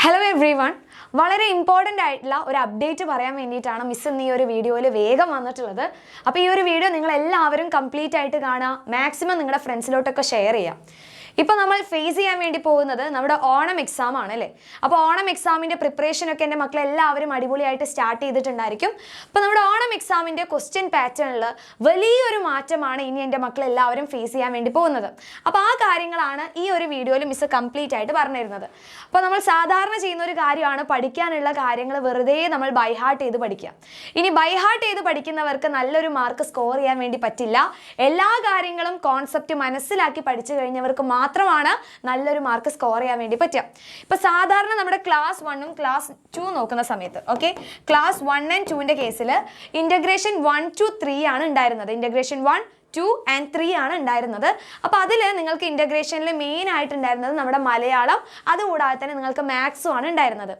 Hello everyone. വളരെ important ആയിട്ടുള്ള ഒരു അപ്ഡേറ്റ് പറയാൻ വേണ്ടിയിട്ടാണ് മിസ് ഇന്ന് ഈ ഒരു വീഡിയോയിൽ വേഗം വന്നിട്ടുള്ളത്. അപ്പോൾ ഈ ഒരു വീഡിയോ നിങ്ങൾ എല്ലാവരും കംപ്ലീറ്റ് ആയിട്ട് കാണുക, മാക്സിമം നിങ്ങളുടെ ഫ്രണ്ട്സിലോട്ടൊക്കെ ഷെയർ ചെയ്യുക. ഇപ്പോൾ നമ്മൾ ഫേസ് ചെയ്യാൻ വേണ്ടി പോകുന്നത് നമ്മുടെ ഓണം എക്സാം ആണ് അല്ലേ. അപ്പോൾ ഓണം എക്സാമിൻ്റെ പ്രിപ്പറേഷനൊക്കെ എൻ്റെ മക്കളെല്ലാവരും അടിപൊളിയായിട്ട് സ്റ്റാർട്ട് ചെയ്തിട്ടുണ്ടായിരിക്കും. അപ്പോൾ നമ്മുടെ ഓണം എക്സാമിൻ്റെ ക്വസ്റ്റ്യൻ പാറ്റേണിൽ വലിയൊരു മാറ്റമാണ് ഇനി എൻ്റെ മക്കളെല്ലാവരും ഫേസ് ചെയ്യാൻ വേണ്ടി പോകുന്നത്. അപ്പോൾ ആ കാര്യങ്ങളാണ് ഈ ഒരു വീഡിയോയിൽ മിസ് കംപ്ലീറ്റ് ആയിട്ട് പറഞ്ഞു തരുന്നത്. അപ്പോൾ നമ്മൾ സാധാരണ ചെയ്യുന്ന ഒരു കാര്യമാണ് പഠിക്കാനുള്ള കാര്യങ്ങൾ വെറുതെ നമ്മൾ ബൈ ഹാർട്ട് ചെയ്ത് പഠിക്കുക. ഇനി ബൈ ഹാർട്ട് ചെയ്ത് പഠിക്കുന്നവർക്ക് നല്ലൊരു മാർക്ക് സ്കോർ ചെയ്യാൻ വേണ്ടി പറ്റില്ല. എല്ലാ കാര്യങ്ങളും കോൺസെപ്റ്റ് മനസ്സിലാക്കി പഠിച്ചു കഴിഞ്ഞവർക്ക് മാത്രമാണ് നല്ലൊരു മാർക്ക് സ്കോർ ചെയ്യാൻ വേണ്ടി പറ്റുക. ഇപ്പോൾ സാധാരണ നമ്മുടെ ക്ലാസ് 1ഉം ക്ലാസ് 2 നോക്കുന്ന സമയത്ത് ക്ലാസ് 1 and 2ൻ്റെ കേസിൽ ഇൻ്റഗ്രേഷൻ 1 to 3 ആണ് ഉണ്ടായിരുന്നത്. ഇൻ്റഗ്രേഷൻ 1, 2 and 3 ആണ് ഉണ്ടായിരുന്നത്. അപ്പോൾ അതിൽ നിങ്ങൾക്ക് ഇൻ്റഗ്രേഷനിൽ മെയിൻ ആയിട്ടുണ്ടായിരുന്നത് നമ്മുടെ മലയാളം, അതുകൂടാതെ തന്നെ നിങ്ങൾക്ക് മാത്സും ആണ് ഉണ്ടായിരുന്നത്.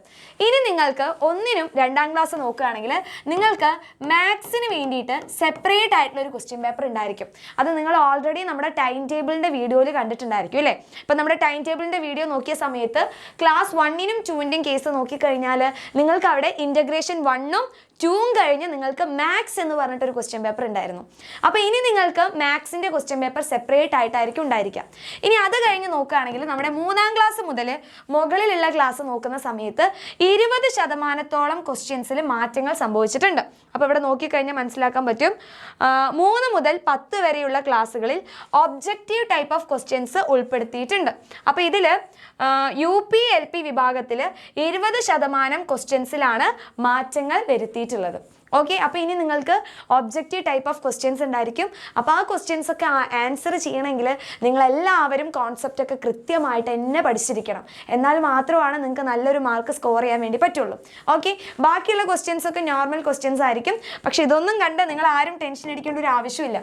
ഇനി നിങ്ങൾക്ക് 1നും 2ാം ക്ലാസ് നോക്കുകയാണെങ്കിൽ നിങ്ങൾക്ക് മാത്സിന് വേണ്ടിയിട്ട് സെപ്പറേറ്റ് ആയിട്ടുള്ള ഒരു ക്വസ്റ്റ്യൻ പേപ്പർ ഉണ്ടായിരിക്കും. അത് നിങ്ങൾ ഓൾറെഡി നമ്മുടെ ടൈം ടേബിളിൻ്റെ വീഡിയോയിൽ കണ്ടിട്ടുണ്ടായിരിക്കും അല്ലേ. ഇപ്പോൾ നമ്മുടെ ടൈം ടേബിളിൻ്റെ വീഡിയോ നോക്കിയ സമയത്ത് ക്ലാസ് 1നും 2ൻ്റെയും കേസ് നോക്കിക്കഴിഞ്ഞാൽ നിങ്ങൾക്ക് അവിടെ ഇൻ്റഗ്രേഷൻ 1ഉം 2ഉം കഴിഞ്ഞ് നിങ്ങൾക്ക് മാത്സ് എന്ന് പറഞ്ഞിട്ടൊരു ക്വസ്റ്റ്യൻ പേപ്പർ ഉണ്ടായിരുന്നു. അപ്പോൾ ഇനി നിങ്ങൾക്ക് മാത്സിൻ്റെ ക്വസ്റ്റ്യൻ പേപ്പർ സെപ്പറേറ്റ് ആയിട്ടായിരിക്കും ഉണ്ടായിരിക്കുക. ഇനി അത് കഴിഞ്ഞ് നോക്കുകയാണെങ്കിൽ നമ്മുടെ 3ാം ക്ലാസ് മുതൽ മുകളിലുള്ള ക്ലാസ് നോക്കുന്ന സമയത്ത് 20% ക്വസ്റ്റ്യൻസിൽ മാറ്റങ്ങൾ സംഭവിച്ചിട്ടുണ്ട്. അപ്പോൾ ഇവിടെ നോക്കിക്കഴിഞ്ഞാൽ മനസ്സിലാക്കാൻ പറ്റും 3 മുതൽ 10 വരെയുള്ള ക്ലാസ്സുകളിൽ ഒബ്ജക്റ്റീവ് ടൈപ്പ് ഓഫ് ക്വസ്റ്റ്യൻസ് ഉൾപ്പെടുത്തിയിട്ടുണ്ട്. അപ്പോൾ ഇതിൽ UP LP വിഭാഗത്തിൽ 20% ക്വസ്റ്റ്യൻസിലാണ് മാറ്റങ്ങൾ വരുത്തിയിട്ടുള്ളത്. ഓക്കെ, അപ്പോൾ ഇനി നിങ്ങൾക്ക് ഒബ്ജക്റ്റീവ് ടൈപ്പ് ഓഫ് ക്വസ്റ്റ്യൻസ് ഉണ്ടായിരിക്കും. അപ്പോൾ ആ ക്വസ്റ്റ്യൻസ് ഒക്കെ ആൻസർ ചെയ്യണമെങ്കിൽ നിങ്ങളെല്ലാവരും കോൺസെപ്റ്റ് ഒക്കെ കൃത്യമായിട്ട് തന്നെ പഠിച്ചിരിക്കണം. എന്നാൽ മാത്രമാണ് നിങ്ങൾക്ക് നല്ലൊരു മാർക്ക് സ്കോർ ചെയ്യാൻ വേണ്ടി പറ്റുള്ളൂ. ഓക്കെ, ബാക്കിയുള്ള ക്വസ്റ്റ്യൻസ് ഒക്കെ നോർമൽ ക്വസ്റ്റ്യൻസ് ആയിരിക്കും. പക്ഷേ ഇതൊന്നും കണ്ട് നിങ്ങൾ ആരും ടെൻഷൻ അടിക്കേണ്ട ഒരു ആവശ്യമില്ല.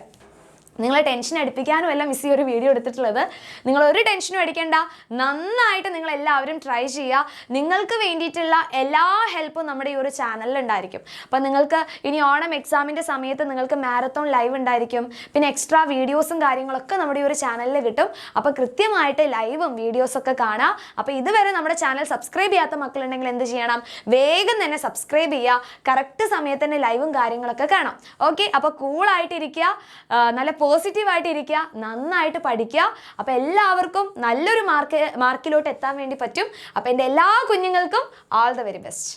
നിങ്ങളെ ടെൻഷൻ അടിപ്പിക്കാനും അല്ല മിസ് ഈ ഒരു വീഡിയോ എടുത്തിട്ടുള്ളത്. നിങ്ങൾ ഒരു ടെൻഷനും അടിക്കേണ്ട, നന്നായിട്ട് നിങ്ങളെല്ലാവരും ട്രൈ ചെയ്യുക. നിങ്ങൾക്ക് വേണ്ടിയിട്ടുള്ള എല്ലാ ഹെൽപ്പും നമ്മുടെ ഈ ഒരു ചാനലിൽ ഉണ്ടായിരിക്കും. അപ്പോൾ നിങ്ങൾക്ക് ഇനി ഓണം എക്സാമിൻ്റെ സമയത്ത് നിങ്ങൾക്ക് മാരത്തോൺ ലൈവ് ഉണ്ടായിരിക്കും. പിന്നെ എക്സ്ട്രാ വീഡിയോസും കാര്യങ്ങളൊക്കെ നമ്മുടെ ഈ ഒരു ചാനലിൽ കിട്ടും. അപ്പോൾ കൃത്യമായിട്ട് ലൈവും വീഡിയോസൊക്കെ കാണുക. അപ്പോൾ ഇതുവരെ നമ്മുടെ ചാനൽ സബ്സ്ക്രൈബ് ചെയ്യാത്ത മക്കളുണ്ടെങ്കിൽ എന്ത് ചെയ്യണം? വേഗം തന്നെ സബ്സ്ക്രൈബ് ചെയ്യുക. കറക്റ്റ് സമയത്ത് തന്നെ ലൈവും കാര്യങ്ങളൊക്കെ കാണാം. ഓക്കെ, അപ്പോൾ കൂളായിട്ടിരിക്കുക, നല്ല പോസിറ്റീവായിട്ടിരിക്കുക, നന്നായിട്ട് പഠിക്കുക. അപ്പോൾ എല്ലാവർക്കും നല്ലൊരു മാർക്കിലോട്ട് എത്താൻ വേണ്ടി പറ്റും. അപ്പോൾ എൻ്റെ എല്ലാ കുഞ്ഞുങ്ങൾക്കും ഓൾ ദ വെരി ബെസ്റ്റ്.